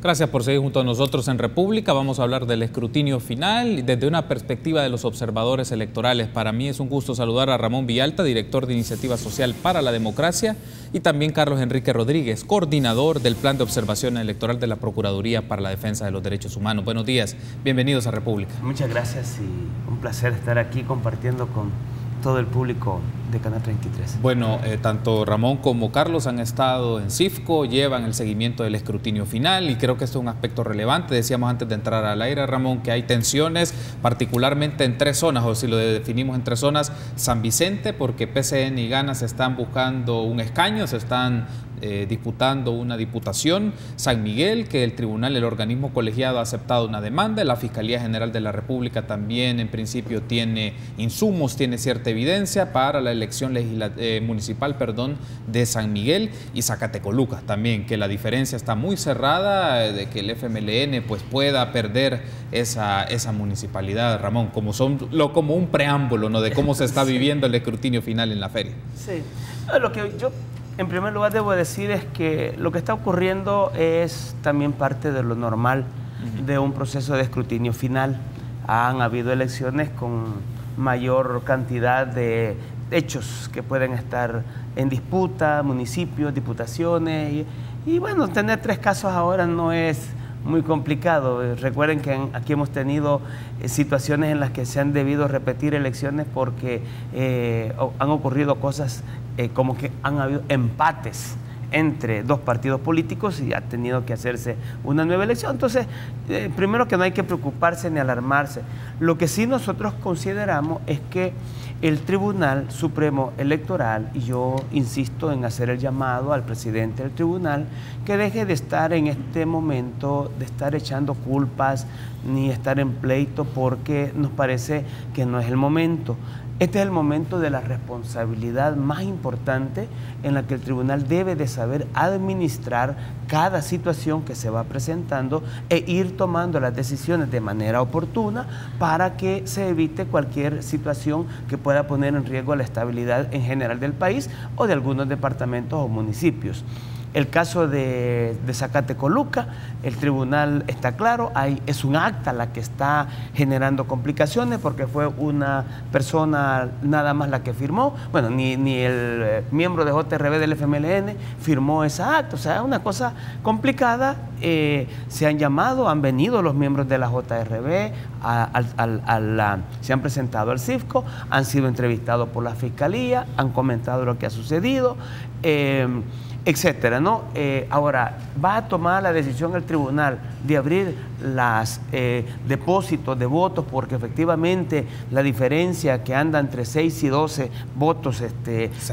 Gracias por seguir junto a nosotros en República. Vamos a hablar del escrutinio final desde una perspectiva de los observadores electorales. Para mí es un gusto saludar a Ramón Villalta, director de Iniciativa Social para la Democracia, y también Carlos Enrique Rodríguez, coordinador del Plan de Observación Electoral de la Procuraduría para la Defensa de los Derechos Humanos. Buenos días, bienvenidos a República. Muchas gracias y un placer estar aquí compartiendo con todo el público de Canal 33. Bueno, tanto Ramón como Carlos han estado en CIFCO, llevan el seguimiento del escrutinio final y creo que esto es un aspecto relevante. Decíamos antes de entrar al aire, Ramón, que hay tensiones particularmente en tres zonas, o si lo definimos en tres zonas: San Vicente, porque PCN y Ganas están buscando un escaño, se están disputando una diputación; San Miguel, que el tribunal, el organismo colegiado, ha aceptado una demanda; la Fiscalía General de la República también en principio tiene insumos, tiene cierta evidencia para la elección municipal de San Miguel; y Zacatecoluca también, que la diferencia está muy cerrada de que el FMLN pues pueda perder esa municipalidad, Ramón, como un preámbulo, ¿no?, de cómo se está viviendo el escrutinio final en la feria. Sí, lo que yo en primer lugar debo decir es que lo que está ocurriendo es también parte de lo normal de un proceso de escrutinio final. Han habido elecciones con mayor cantidad de hechos que pueden estar en disputa, municipios, diputaciones, y bueno, tener tres casos ahora no es muy complicado. Recuerden que aquí hemos tenido situaciones en las que se han debido repetir elecciones porque han ocurrido cosas como que han habido empates entre dos partidos políticos y ha tenido que hacerse una nueva elección. Entonces, primero que no hay que preocuparse ni alarmarse. Lo que sí nosotros consideramos es que el Tribunal Supremo Electoral, y yo insisto en hacer el llamado al presidente del tribunal, que deje de estar en este momento, de estar echando culpas ni estar en pleito, porque nos parece que no es el momento. Este es el momento de la responsabilidad más importante en la que el tribunal debe de saber administrar cada situación que se va presentando e ir tomando las decisiones de manera oportuna para que se evite cualquier situación que pueda poner en riesgo la estabilidad en general del país o de algunos departamentos o municipios. El caso de Zacatecoluca, el tribunal está claro, es un acta la que está generando complicaciones porque fue una persona nada más la que firmó. Bueno, ni el miembro de JRB del FMLN firmó esa acta, o sea, es una cosa complicada. Se han llamado, han venido los miembros de la JRB, se han presentado al CIFCO, han sido entrevistados por la Fiscalía, han comentado lo que ha sucedido, etcétera, ¿no? Ahora, va a tomar la decisión el tribunal de abrir los depósitos de votos, porque efectivamente la diferencia que anda entre 6 y 12 votos,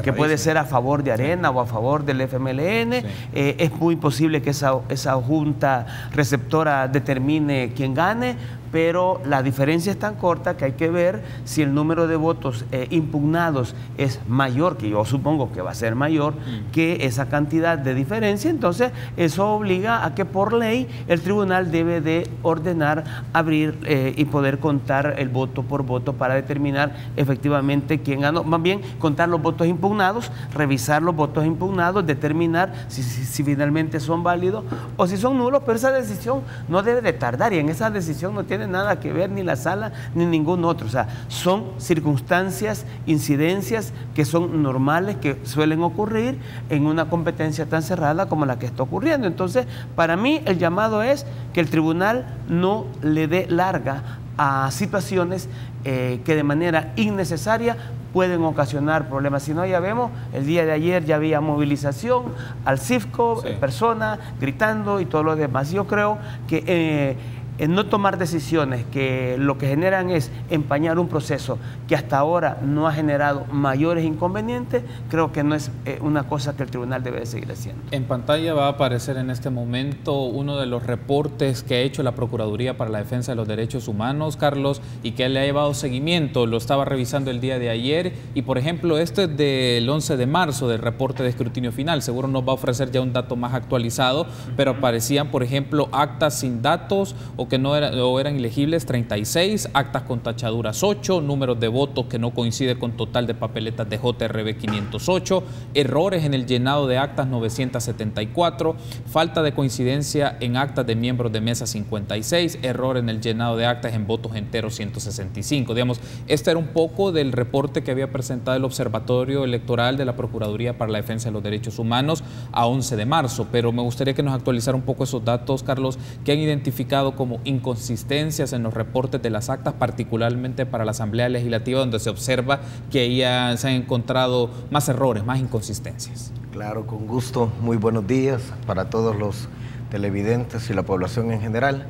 que puede ser a favor de Arena o a favor del FMLN, es muy posible que esa junta receptora determine quién gane, pero la diferencia es tan corta que hay que ver si el número de votos impugnados es mayor, que yo supongo que va a ser mayor que esa cantidad de diferencia. Entonces eso obliga a que por ley el tribunal debe de ordenar abrir y poder contar el voto por voto para determinar efectivamente quién ganó. Más bien contar los votos impugnados, revisar los votos impugnados, determinar si finalmente son válidos o si son nulos, pero esa decisión no debe de tardar y en esa decisión no tiene nada que ver ni la sala ni ningún otro. O sea, son circunstancias, incidencias que son normales, que suelen ocurrir en una competencia tan cerrada como la que está ocurriendo. Entonces, para mí el llamado es que el tribunal no le dé larga a situaciones que de manera innecesaria pueden ocasionar problemas. Si no, ya vemos, el día de ayer ya había movilización al CIFCO, personas gritando y todo lo demás. Yo creo que no tomar decisiones que lo que generan es empañar un proceso que hasta ahora no ha generado mayores inconvenientes, creo que no es una cosa que el tribunal debe de seguir haciendo. En pantalla va a aparecer en este momento uno de los reportes que ha hecho la Procuraduría para la Defensa de los Derechos Humanos, Carlos, y que le ha llevado seguimiento. Lo estaba revisando el día de ayer y, por ejemplo, este es del 11 de marzo, del reporte de escrutinio final. Seguro nos va a ofrecer ya un dato más actualizado, pero aparecían, por ejemplo, actas sin datos o eran ilegibles 36, actas con tachaduras 8, números de votos que no coincide con total de papeletas de JRB 508, errores en el llenado de actas 974, falta de coincidencia en actas de miembros de mesa 56, error en el llenado de actas en votos enteros 165. Digamos, este era un poco del reporte que había presentado el Observatorio Electoral de la Procuraduría para la Defensa de los Derechos Humanos a 11 de marzo, pero me gustaría que nos actualizara un poco esos datos, Carlos, que han identificado como inconsistencias en los reportes de las actas, particularmente para la Asamblea Legislativa, donde se observa que ya se han encontrado más errores, más inconsistencias. Claro, con gusto. Muy buenos días para todos los televidentes y la población en general.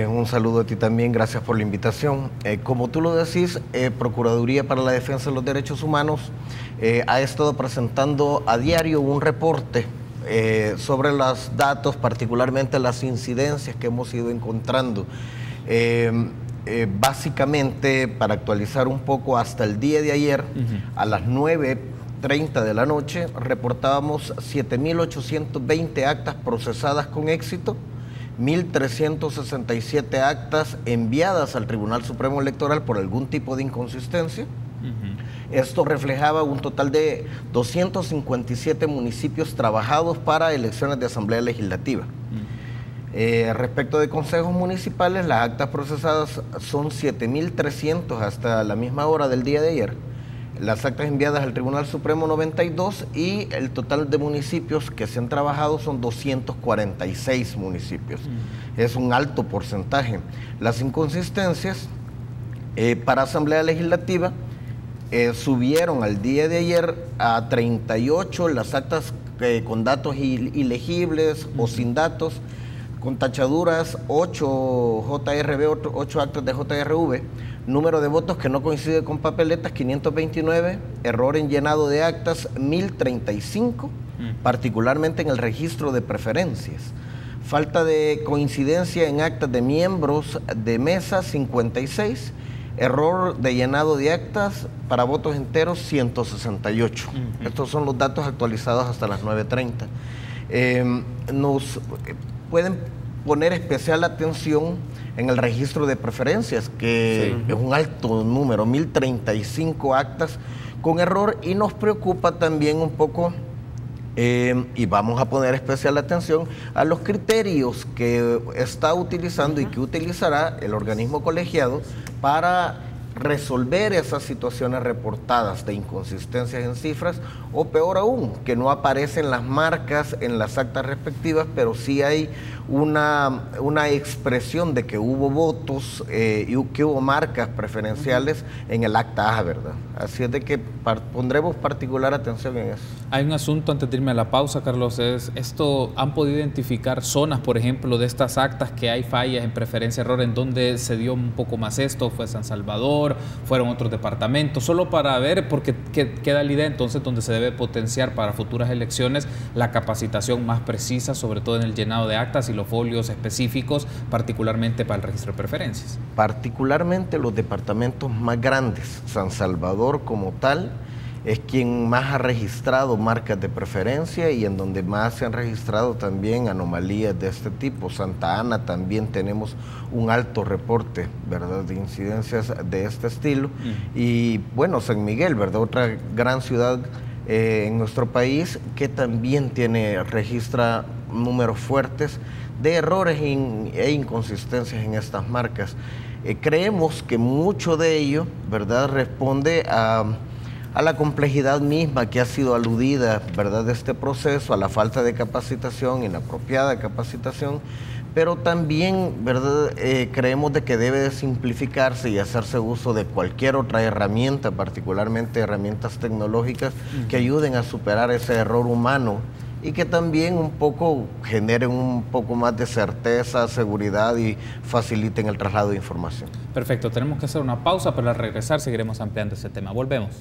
Un saludo a ti también, gracias por la invitación. Como tú lo decís, Procuraduría para la Defensa de los Derechos Humanos ha estado presentando a diario un reporte sobre los datos, particularmente las incidencias que hemos ido encontrando. Básicamente, para actualizar un poco, hasta el día de ayer, a las 9:30 de la noche, reportábamos 7.820 actas procesadas con éxito, 1.367 actas enviadas al Tribunal Supremo Electoral por algún tipo de inconsistencia. Esto reflejaba un total de 257 municipios trabajados para elecciones de Asamblea Legislativa. Respecto de consejos municipales, las actas procesadas son 7.300 hasta la misma hora del día de ayer. Las actas enviadas al Tribunal Supremo 92 y el total de municipios que se han trabajado son 246 municipios. Es un alto porcentaje. Las inconsistencias para Asamblea Legislativa subieron al día de ayer a 38 las actas con datos ilegibles o sin datos, con tachaduras 8 JRB, 8 actas de JRV, número de votos que no coincide con papeletas 529, error en llenado de actas 1035, particularmente en el registro de preferencias, falta de coincidencia en actas de miembros de mesa 56, error de llenado de actas para votos enteros 168. Estos son los datos actualizados hasta las 9:30. Nos pueden poner especial atención en el registro de preferencias, que es un alto número, 1035 actas con error, y nos preocupa también un poco, y vamos a poner especial atención a los criterios que está utilizando y que utilizará el organismo colegiado para resolver esas situaciones reportadas de inconsistencias en cifras, o peor aún, que no aparecen las marcas en las actas respectivas, pero sí hay una expresión de que hubo votos y que hubo marcas preferenciales en el acta A, ¿verdad? Así es de que pondremos particular atención en eso. Hay un asunto antes de irme a la pausa, Carlos, ¿han podido identificar zonas, por ejemplo, de estas actas que hay fallas en preferencia error, en donde se dio un poco más esto? ¿Fue San Salvador? ¿Fueron otros departamentos? Solo para ver, porque queda la idea entonces donde se debe potenciar para futuras elecciones la capacitación más precisa, sobre todo en el llenado de actas y los folios específicos, particularmente para el registro de preferencias. Particularmente los departamentos más grandes. San Salvador como tal es quien más ha registrado marcas de preferencia y en donde más se han registrado también anomalías de este tipo. Santa Ana también tenemos un alto reporte, ¿verdad?, de incidencias de este estilo. Y bueno, San Miguel, ¿verdad?, otra gran ciudad en nuestro país que también registra números fuertes de errores e inconsistencias en estas marcas. Creemos que mucho de ello, ¿verdad?, responde a la complejidad misma que ha sido aludida, ¿verdad?, de este proceso, a la falta de capacitación, inapropiada capacitación, pero también, ¿verdad?, creemos de que debe de simplificarse y hacerse uso de cualquier otra herramienta, particularmente herramientas tecnológicas que ayuden a superar ese error humano y que también un poco generen un poco más de certeza, seguridad y faciliten el traslado de información. Perfecto, tenemos que hacer una pausa, pero al regresar seguiremos ampliando este tema. Volvemos.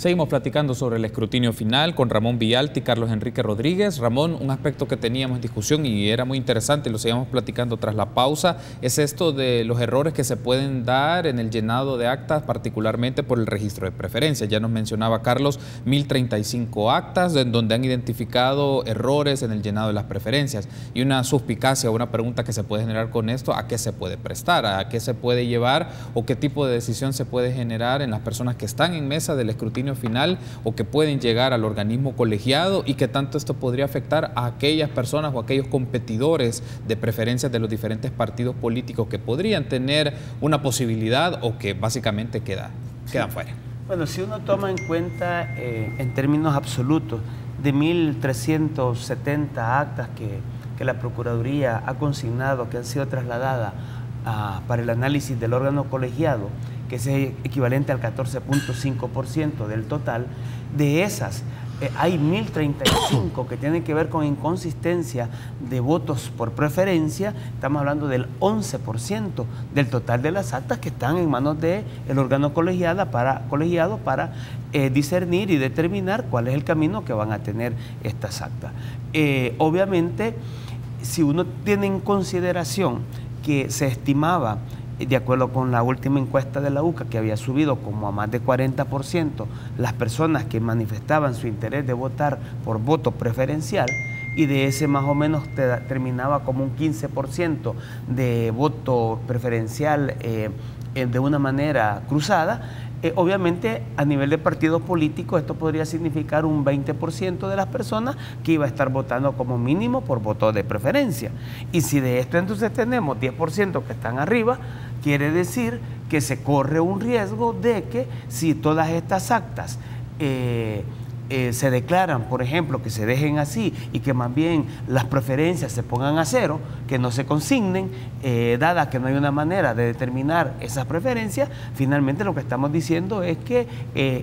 Seguimos platicando sobre el escrutinio final con Ramón Villalta y Carlos Enrique Rodríguez. Ramón, un aspecto que teníamos en discusión y era muy interesante y lo seguimos platicando tras la pausa, es esto de los errores que se pueden dar en el llenado de actas, particularmente por el registro de preferencias. Ya nos mencionaba Carlos 1035 actas en donde han identificado errores en el llenado de las preferencias. Y una suspicacia, una pregunta que se puede generar con esto, ¿a qué se puede prestar? ¿A qué se puede llevar? ¿O qué tipo de decisión se puede generar en las personas que están en mesa del escrutinio final o que pueden llegar al organismo colegiado, y que tanto esto podría afectar a aquellas personas o aquellos competidores de preferencias de los diferentes partidos políticos que podrían tener una posibilidad o que básicamente quedan fuera? Bueno, si uno toma en cuenta en términos absolutos de 1.370 actas que la Procuraduría ha consignado, que han sido trasladadas para el análisis del órgano colegiado, que es equivalente al 14.5% del total, de esas hay 1.035 que tienen que ver con inconsistencia de votos por preferencia. Estamos hablando del 11% del total de las actas que están en manos del órgano colegiado para discernir y determinar cuál es el camino que van a tener estas actas. Obviamente, si uno tiene en consideración que se estimaba, de acuerdo con la última encuesta de la UCA, que había subido como a más de 40% las personas que manifestaban su interés de votar por voto preferencial, y de ese más o menos terminaba como un 15% de voto preferencial de una manera cruzada. Obviamente, a nivel de partidos políticos, esto podría significar un 20% de las personas que iba a estar votando como mínimo por voto de preferencia. Y si de esto entonces tenemos 10% que están arriba, quiere decir que se corre un riesgo de que si todas estas actas se declaran, por ejemplo, que se dejen así y que más bien las preferencias se pongan a cero, que no se consignen, dada que no hay una manera de determinar esas preferencias, finalmente lo que estamos diciendo es que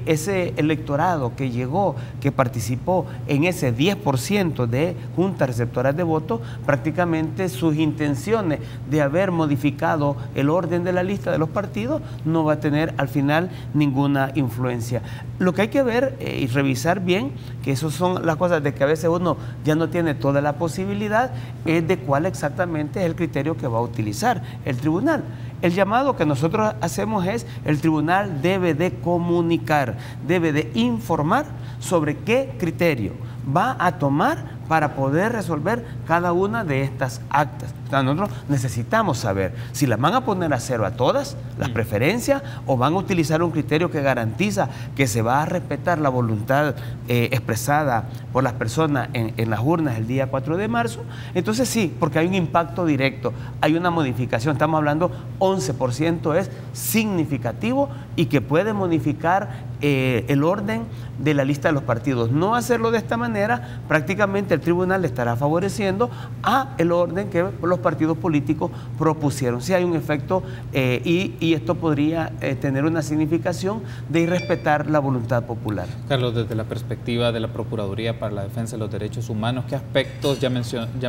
ese electorado que llegó, que participó en ese 10% de juntas receptoras de votos, prácticamente sus intenciones de haber modificado el orden de la lista de los partidos no va a tener al final ninguna influencia. Lo que hay que ver y revisar bien, que esas son las cosas de que a veces uno ya no tiene toda la posibilidad, es de cuál exactamente es el criterio que va a utilizar el tribunal. El llamado que nosotros hacemos es: el tribunal debe de comunicar, debe de informar sobre qué criterio va a tomar para poder resolver cada una de estas actas. O sea, nosotros necesitamos saber si las van a poner a cero a todas las preferencias, o van a utilizar un criterio que garantiza que se va a respetar la voluntad expresada por las personas en las urnas el día 4 de marzo. Entonces sí, porque hay un impacto directo, hay una modificación. Estamos hablando 11%, es significativo y que puede modificar el orden de la lista de los partidos. No hacerlo de esta manera, prácticamente el tribunal le estará favoreciendo a el orden que los partidos políticos propusieron. Sí hay un efecto y esto podría tener una significación de irrespetar la voluntad popular. Carlos, desde la perspectiva de la Procuraduría para la Defensa de los Derechos Humanos, ¿qué aspectos, ya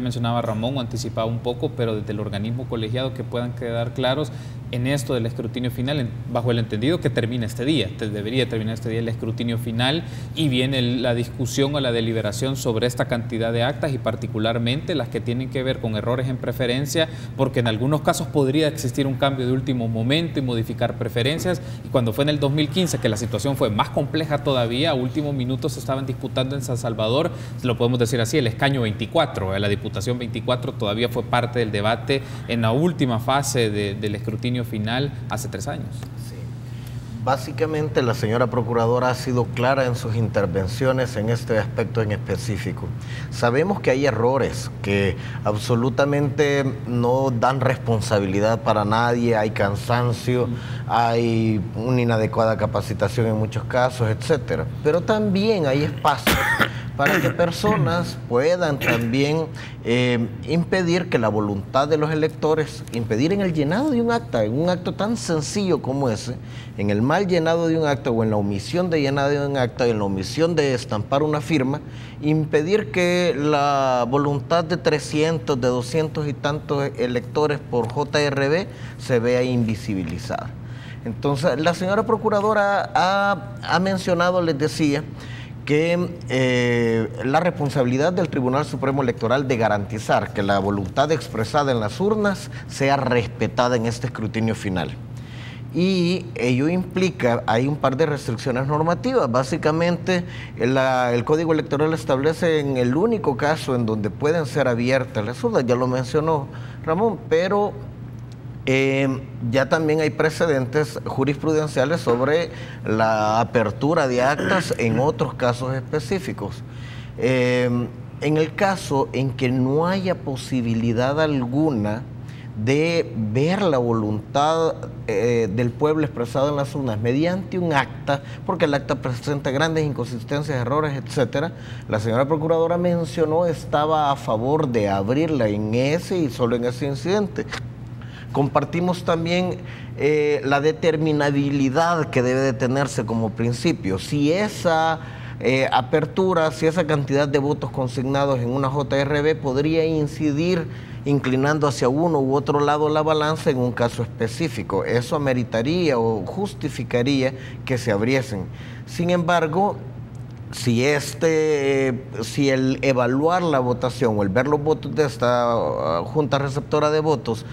mencionaba Ramón o anticipaba un poco, pero desde el organismo colegiado, que puedan quedar claros en esto del escrutinio final, bajo el entendido que termina este día? Debería terminar este día el escrutinio final y viene la discusión o la deliberación sobre esta cantidad de actas, y particularmente las que tienen que ver con errores en preferencia, porque en algunos casos podría existir un cambio de último momento y modificar preferencias. Y cuando fue en el 2015, que la situación fue más compleja todavía, a último minuto se estaban disputando en San Salvador, lo podemos decir así, el escaño 24, la Diputación 24 todavía fue parte del debate en la última fase del escrutinio final hace 3 años. Sí. Básicamente la señora Procuradora ha sido clara en sus intervenciones en este aspecto en específico. Sabemos que hay errores que absolutamente no dan responsabilidad para nadie, hay cansancio, hay una inadecuada capacitación en muchos casos, etcétera. Pero también hay espacio para que personas puedan también impedir que la voluntad de los electores, impedir en el llenado de un acta, en un acto tan sencillo como ese, en el mal llenado de un acta o en la omisión de llenado de un acta, en la omisión de estampar una firma, impedir que la voluntad de 300, de 200 y tantos electores por JRB se vea invisibilizada. Entonces, la señora procuradora ha mencionado, les decía, que la responsabilidad del Tribunal Supremo Electoral de garantizar que la voluntad expresada en las urnas sea respetada en este escrutinio final. Y ello implica, hay un par de restricciones normativas. Básicamente, el Código Electoral establece en el único caso en donde pueden ser abiertas las urnas, ya lo mencionó Ramón, pero ya también hay precedentes jurisprudenciales sobre la apertura de actas en otros casos específicos. En el caso en que no haya posibilidad alguna de ver la voluntad del pueblo expresada en las urnas mediante un acta, porque el acta presenta grandes inconsistencias, errores, etcétera. La señora procuradora mencionó estaba a favor de abrirla en ese y solo en ese incidente. Compartimos también la determinabilidad que debe de tenerse como principio. Si esa apertura, si esa cantidad de votos consignados en una JRB podría incidir inclinando hacia uno u otro lado la balanza en un caso específico, eso ameritaría o justificaría que se abriesen. Sin embargo, si el evaluar la votación o el ver los votos de esta Junta Receptora de Votos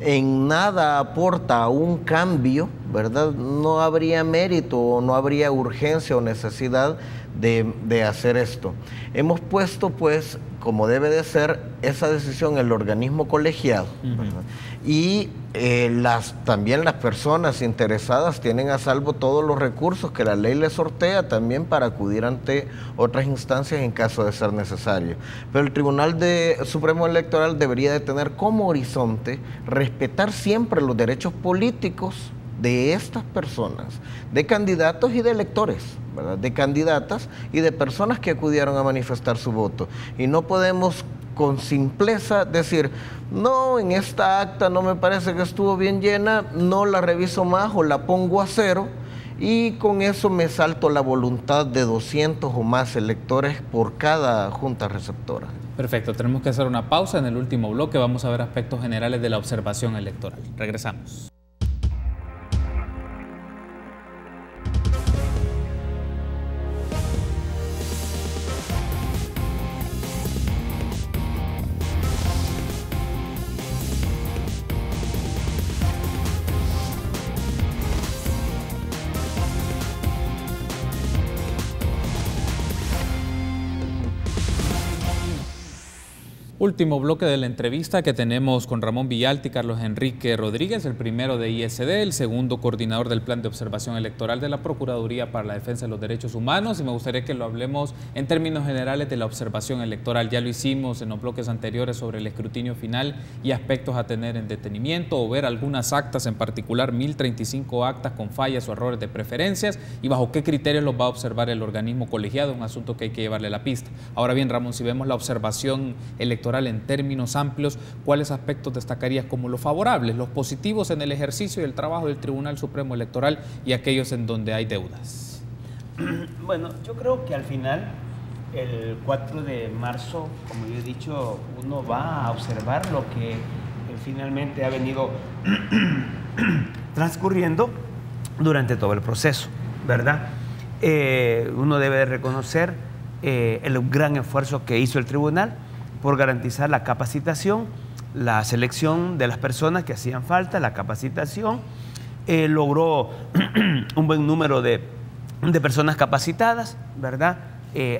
en nada aporta a un cambio, ¿verdad? No habría mérito o no habría urgencia o necesidad de hacer esto. Hemos puesto, pues, como debe de ser, esa decisión en el organismo colegiado, ¿verdad? Y también las personas interesadas tienen a salvo todos los recursos que la ley les sortea también para acudir ante otras instancias en caso de ser necesario. Pero el Tribunal Supremo Electoral debería de tener como horizonte respetar siempre los derechos políticos de estas personas, de candidatos y de electores, ¿verdad? De candidatas y de personas que acudieron a manifestar su voto. Y no podemos con simpleza decir, no, en esta acta no me parece que estuvo bien llena, no la reviso más o la pongo a 0 y con eso me salto la voluntad de 200 o más electores por cada junta receptora. Perfecto, tenemos que hacer una pausa. En el último bloque vamos a ver aspectos generales de la observación electoral. Regresamos. Último bloque de la entrevista que tenemos con Ramón Villalta y Carlos Enrique Rodríguez, el primero de ISD, el segundo coordinador del Plan de Observación Electoral de la Procuraduría para la Defensa de los Derechos Humanos, y me gustaría que lo hablemos en términos generales de la observación electoral. Ya lo hicimos en los bloques anteriores sobre el escrutinio final y aspectos a tener en detenimiento o ver algunas actas, en particular 1035 actas con fallas o errores de preferencias y bajo qué criterios los va a observar el organismo colegiado, un asunto que hay que llevarle la pista. Ahora bien, Ramón, si vemos la observación electoral en términos amplios, ¿cuáles aspectos destacarías como los favorables, los positivos en el ejercicio y el trabajo del Tribunal Supremo Electoral y aquellos en donde hay deudas? Bueno, yo creo que al final, el 4 de marzo, como yo he dicho, uno va a observar lo que finalmente ha venido transcurriendo durante todo el proceso, ¿verdad? Uno debe de reconocer el gran esfuerzo que hizo el tribunal por garantizar la capacitación, la selección de las personas que hacían falta, la capacitación, logró un buen número de personas capacitadas, ¿verdad?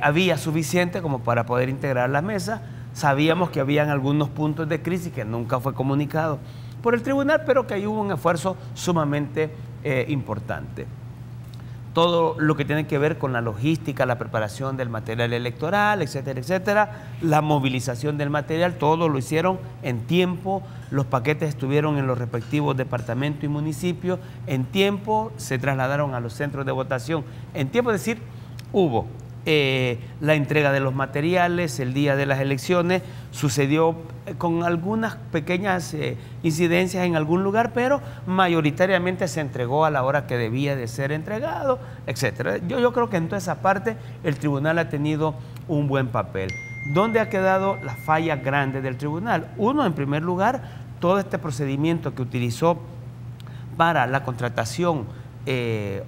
Había suficiente como para poder integrar la mesa. Sabíamos que habían algunos puntos de crisis que nunca fue comunicado por el tribunal, pero que ahí hubo un esfuerzo sumamente importante. Todo lo que tiene que ver con la logística, la preparación del material electoral, etcétera, etcétera, la movilización del material, todo lo hicieron en tiempo, los paquetes estuvieron en los respectivos departamentos y municipios en tiempo, se trasladaron a los centros de votación en tiempo, es decir, hubo la entrega de los materiales el día de las elecciones, sucedió con algunas pequeñas incidencias en algún lugar, pero mayoritariamente se entregó a la hora que debía de ser entregado, etcétera. Yo creo que en toda esa parte el tribunal ha tenido un buen papel. ¿Dónde ha quedado la falla grande del tribunal? Uno, en primer lugar, todo este procedimiento que utilizó para la contratación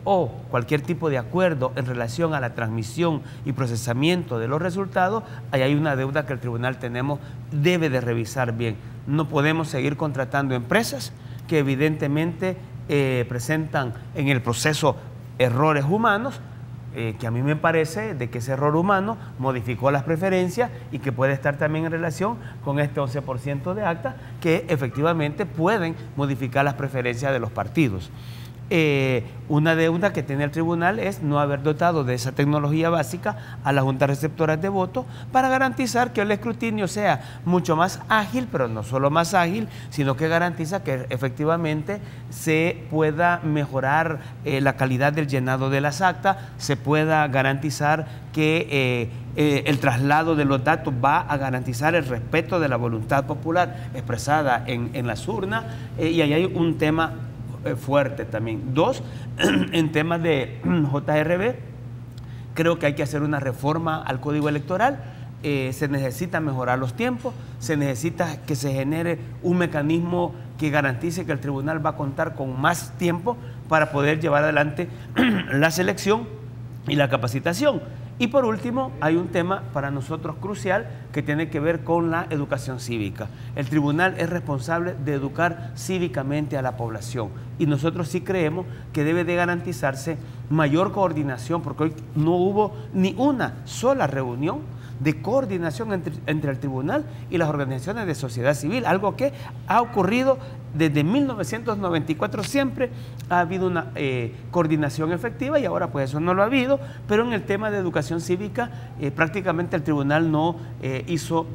o cualquier tipo de acuerdo en relación a la transmisión y procesamiento de los resultados, ahí hay una deuda que el tribunal debe de revisar bien. No podemos seguir contratando empresas que evidentemente presentan en el proceso errores humanos, que a mí me parece de que ese error humano modificó las preferencias y que puede estar también en relación con este 11% de actas que efectivamente pueden modificar las preferencias de los partidos. Una deuda que tiene el tribunal es no haber dotado de esa tecnología básica a las juntas receptoras de votos para garantizar que el escrutinio sea mucho más ágil, pero no solo más ágil, sino que garantiza que efectivamente se pueda mejorar la calidad del llenado de las actas, se pueda garantizar que el traslado de los datos va a garantizar el respeto de la voluntad popular expresada en las urnas, y ahí hay un tema fuerte también. Dos, en temas de JRB, creo que hay que hacer una reforma al Código Electoral. Se necesita mejorar los tiempos, se necesita que se genere un mecanismo que garantice que el tribunal va a contar con más tiempo para poder llevar adelante la selección y la capacitación. Y por último, hay un tema para nosotros crucial que tiene que ver con la educación cívica. El tribunal es responsable de educar cívicamente a la población y nosotros sí creemos que debe de garantizarse mayor coordinación, porque hoy no hubo ni una sola reunión de coordinación entre el tribunal y las organizaciones de sociedad civil, algo que ha ocurrido desde 1994. Siempre ha habido una coordinación efectiva y ahora pues eso no lo ha habido, pero en el tema de educación cívica prácticamente el tribunal no hizo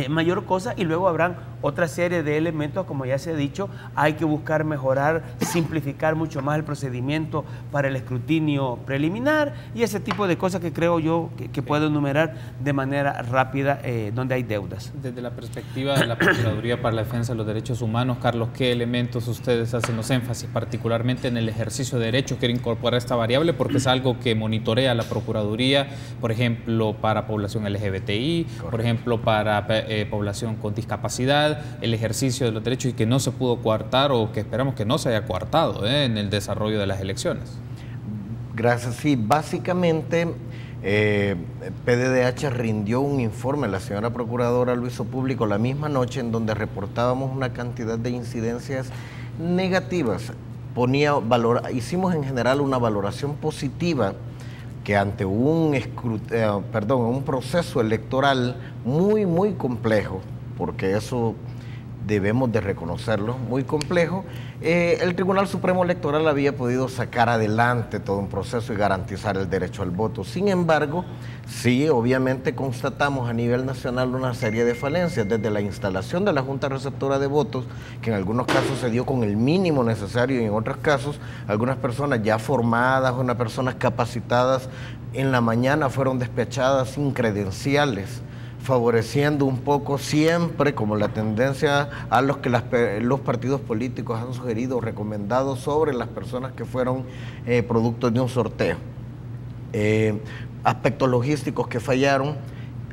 mayor cosa, y luego habrán otra serie de elementos, como ya se ha dicho. Hay que buscar mejorar, simplificar mucho más el procedimiento para el escrutinio preliminar y ese tipo de cosas que creo yo que puedo enumerar de manera rápida donde hay deudas. Desde la perspectiva de la Procuraduría para la Defensa de los Derechos Humanos, Carlos, ¿qué elementos ustedes hacen los énfasis, particularmente en el ejercicio de derechos? Quiero incorporar esta variable porque es algo que monitorea la Procuraduría, por ejemplo, para población LGBTI, correcto, por ejemplo, para población con discapacidad, el ejercicio de los derechos, y que no se pudo coartar, o que esperamos que no se haya coartado en el desarrollo de las elecciones. Gracias. Sí, básicamente PDDH rindió un informe, la señora Procuradora lo hizo público la misma noche, en donde reportábamos una cantidad de incidencias negativas. Hicimos en general una valoración positiva, que ante un proceso electoral muy complejo, porque eso debemos de reconocerlo, muy complejo, el Tribunal Supremo Electoral había podido sacar adelante todo un proceso y garantizar el derecho al voto. Sin embargo, sí, obviamente constatamos a nivel nacional una serie de falencias, desde la instalación de la Junta Receptora de Votos, que en algunos casos se dio con el mínimo necesario, y en otros casos algunas personas ya formadas, unas personas capacitadas, en la mañana fueron despachadas sin credenciales, favoreciendo un poco siempre como la tendencia a los que los partidos políticos han sugerido o recomendado sobre las personas que fueron producto de un sorteo. Aspectos logísticos que fallaron,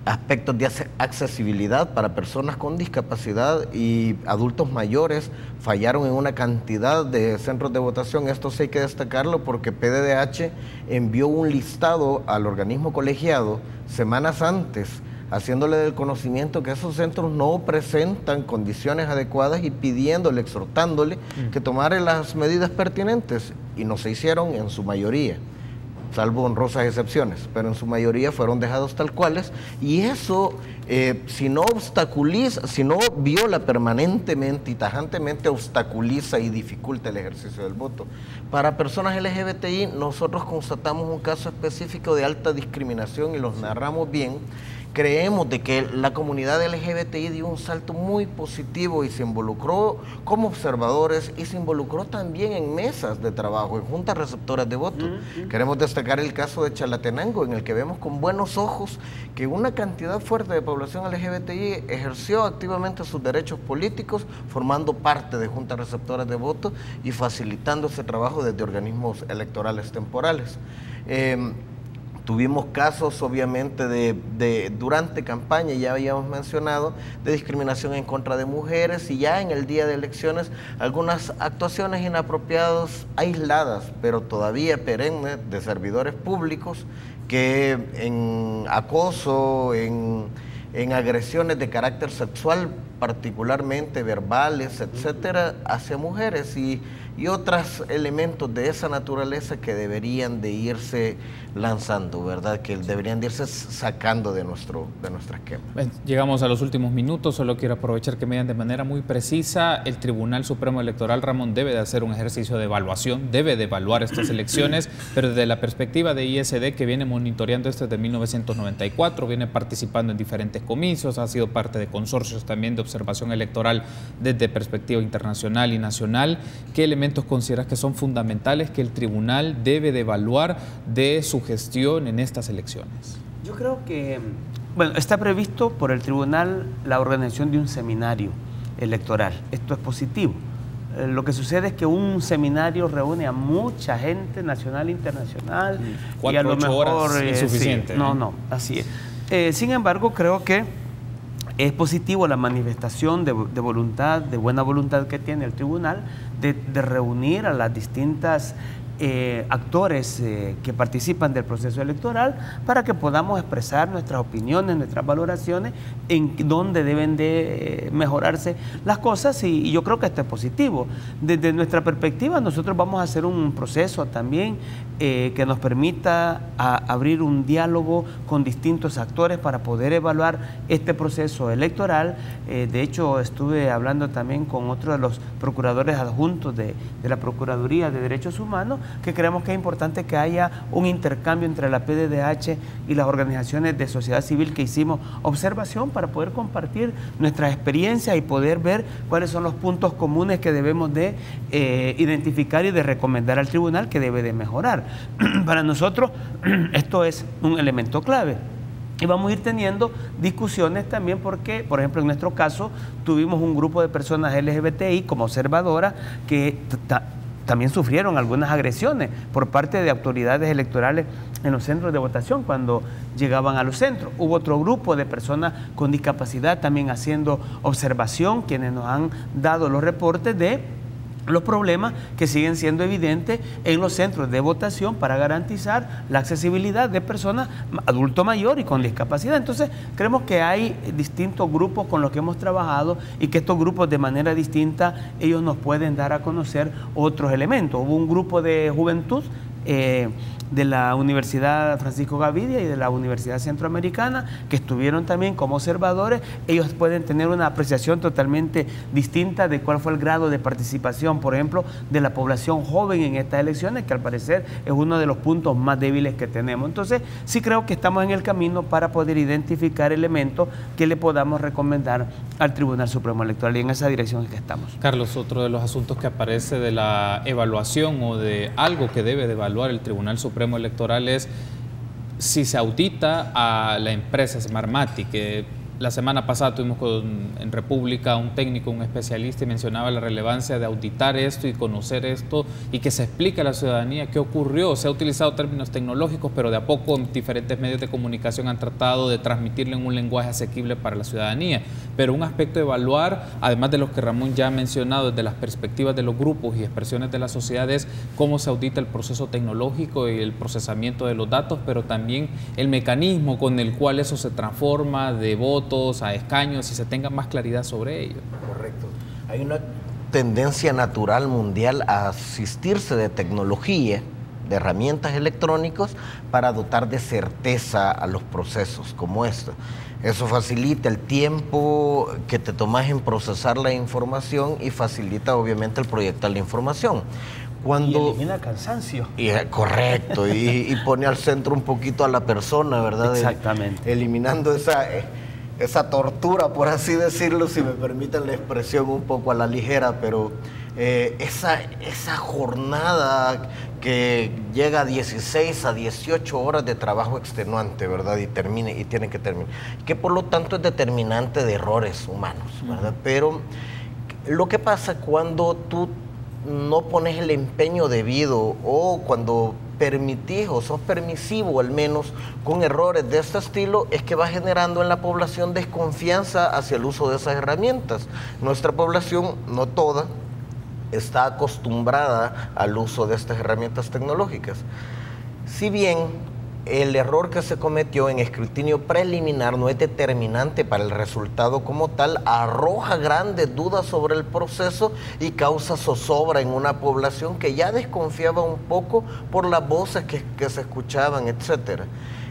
aspectos de accesibilidad para personas con discapacidad y adultos mayores fallaron en una cantidad de centros de votación. Esto sí hay que destacarlo porque PDDH envió un listado al organismo colegiado semanas antes, haciéndole del conocimiento que esos centros no presentan condiciones adecuadas y pidiéndole, exhortándole que tomara las medidas pertinentes, y no se hicieron en su mayoría, salvo honrosas excepciones, pero en su mayoría fueron dejados tal cuales, y eso, si no viola permanentemente y tajantemente, obstaculiza y dificulta el ejercicio del voto. Para personas LGBTI, nosotros constatamos un caso específico de alta discriminación y los narramos bien. Creemos de que la comunidad LGBTI dio un salto muy positivo y se involucró como observadores y se involucró también en mesas de trabajo, en juntas receptoras de votos. Queremos destacar el caso de Chalatenango, en el que vemos con buenos ojos que una cantidad fuerte de población LGBTI ejerció activamente sus derechos políticos, formando parte de juntas receptoras de votos y facilitando ese trabajo desde organismos electorales temporales. Tuvimos casos, obviamente, durante campaña, ya habíamos mencionado, de discriminación en contra de mujeres, y ya en el día de elecciones, algunas actuaciones inapropiadas, aisladas, pero todavía perennes, de servidores públicos, que en acoso, en agresiones de carácter sexual, particularmente verbales, etcétera, hacia mujeres, y otros elementos de esa naturaleza que deberían de irse lanzando, ¿verdad? Que deberían de irse sacando de nuestro esquema. Llegamos a los últimos minutos, solo quiero aprovechar que me digan de manera muy precisa, el Tribunal Supremo Electoral, Ramón, debe de hacer un ejercicio de evaluación, debe de evaluar estas elecciones, pero desde la perspectiva de ISD, que viene monitoreando esto desde 1994, viene participando en diferentes comicios, ha sido parte de consorcios también de observación electoral desde perspectiva internacional y nacional. ¿Qué elementos consideras que son fundamentales que el tribunal debe de evaluar de su gestión en estas elecciones? Yo creo que, bueno, está previsto por el tribunal la organización de un seminario electoral. Esto es positivo. Lo que sucede es que un seminario reúne a mucha gente nacional e internacional. 4 y a lo 8 mejor horas insuficiente. Sí, no, así es. Sin embargo, creo que es positivo la manifestación de voluntad, de buena voluntad que tiene el tribunal de reunir a las distintas actores que participan del proceso electoral para que podamos expresar nuestras opiniones, nuestras valoraciones en dónde deben de mejorarse las cosas, y yo creo que esto es positivo. Desde nuestra perspectiva, nosotros vamos a hacer un proceso también que nos permita abrir un diálogo con distintos actores para poder evaluar este proceso electoral. De hecho, estuve hablando también con otro de los procuradores adjuntos de la Procuraduría de Derechos Humanos, que creemos que es importante que haya un intercambio entre la PDDH y las organizaciones de sociedad civil, que hicimos observación para poder compartir nuestras experiencias y poder ver cuáles son los puntos comunes que debemos de identificar y de recomendar al tribunal que debe de mejorar. Para nosotros esto es un elemento clave. Y vamos a ir teniendo discusiones también porque, por ejemplo, en nuestro caso tuvimos un grupo de personas LGBTI como observadoras que también sufrieron algunas agresiones por parte de autoridades electorales en los centros de votación cuando llegaban a los centros. Hubo otro grupo de personas con discapacidad también haciendo observación, quienes nos han dado los reportes de los problemas que siguen siendo evidentes en los centros de votación para garantizar la accesibilidad de personas adulto mayor y con discapacidad. Entonces, creemos que hay distintos grupos con los que hemos trabajado y que estos grupos de manera distinta ellos nos pueden dar a conocer otros elementos. Hubo un grupo de juventud de la Universidad Francisco Gavidia y de la Universidad Centroamericana, que estuvieron también como observadores. Ellos pueden tener una apreciación totalmente distinta de cuál fue el grado de participación, por ejemplo, de la población joven en estas elecciones, que al parecer es uno de los puntos más débiles que tenemos. Entonces, sí creo que estamos en el camino para poder identificar elementos que le podamos recomendar al Tribunal Supremo Electoral, y en esa dirección es que estamos. Carlos, otro de los asuntos que aparece de la evaluación o de algo que debe de evaluar el Tribunal Supremo Electoral es si se audita a la empresa Smartmatic, que la semana pasada tuvimos en República un técnico, un especialista, y mencionaba la relevancia de auditar esto y conocer esto y que se explique a la ciudadanía qué ocurrió. Se ha utilizado términos tecnológicos, pero de a poco en diferentes medios de comunicación han tratado de transmitirlo en un lenguaje asequible para la ciudadanía. Pero un aspecto de evaluar, además de los que Ramón ya ha mencionado, desde las perspectivas de los grupos y expresiones de la sociedad, es cómo se audita el proceso tecnológico y el procesamiento de los datos, pero también el mecanismo con el cual eso se transforma de votos a escaños y se tenga más claridad sobre ello. Correcto. Hay una tendencia natural mundial a asistirse de tecnología, de herramientas electrónicas para dotar de certeza a los procesos como este. Eso facilita el tiempo que te tomas en procesar la información y facilita obviamente el proyectar la información. Y elimina cansancio. Correcto, y pone al centro un poquito a la persona, ¿verdad? Exactamente. Eliminando esa tortura, por así decirlo, si me permiten la expresión un poco a la ligera, pero esa jornada que llega a 16 a 18 horas de trabajo extenuante, ¿verdad? Y tiene que terminar. Que por lo tanto es determinante de errores humanos, ¿verdad? Pero lo que pasa cuando tú no pones el empeño debido o cuando permitís o sos permisivo al menos con errores de este estilo, es que va generando en la población desconfianza hacia el uso de esas herramientas. Nuestra población, no toda, está acostumbrada al uso de estas herramientas tecnológicas. Si bien el error que se cometió en escrutinio preliminar no es determinante para el resultado como tal, arroja grandes dudas sobre el proceso y causa zozobra en una población que ya desconfiaba un poco por las voces que se escuchaban, etcétera.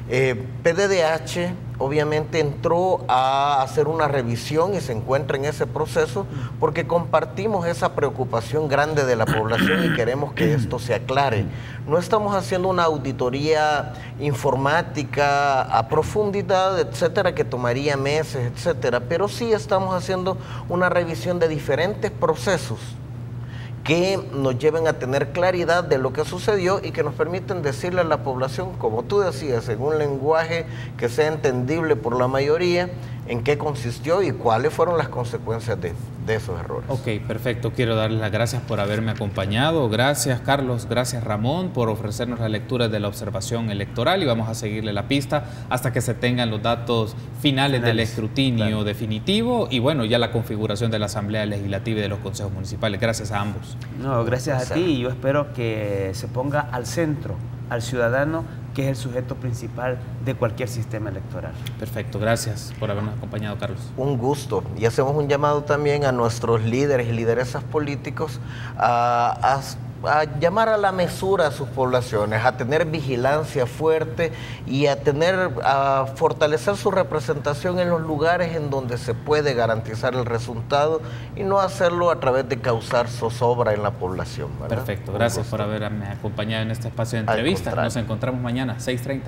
PDDH obviamente entró a hacer una revisión y se encuentra en ese proceso porque compartimos esa preocupación grande de la población y queremos que esto se aclare. No estamos haciendo una auditoría informática a profundidad, etcétera, que tomaría meses, etcétera, pero sí estamos haciendo una revisión de diferentes procesos que nos lleven a tener claridad de lo que sucedió y que nos permiten decirle a la población, como tú decías, en un lenguaje que sea entendible por la mayoría, en qué consistió y cuáles fueron las consecuencias de esos errores. Ok, perfecto. Quiero darles las gracias por haberme acompañado. Gracias, Carlos. Gracias, Ramón, por ofrecernos la lectura de la observación electoral y vamos a seguirle la pista hasta que se tengan los datos finales del escrutinio definitivo y bueno, ya la configuración de la Asamblea Legislativa y de los consejos municipales. Gracias a ambos. No, gracias a ti y yo espero que se ponga al centro, al ciudadano, que es el sujeto principal de cualquier sistema electoral. Perfecto, gracias por habernos acompañado, Carlos. Un gusto. Y hacemos un llamado también a nuestros líderes y lideresas políticos a llamar a la mesura a sus poblaciones, a tener vigilancia fuerte y a fortalecer su representación en los lugares en donde se puede garantizar el resultado y no hacerlo a través de causar zozobra en la población, ¿verdad? Perfecto, gracias por haberme acompañado en este espacio de entrevista. Nos encontramos mañana, 6:30.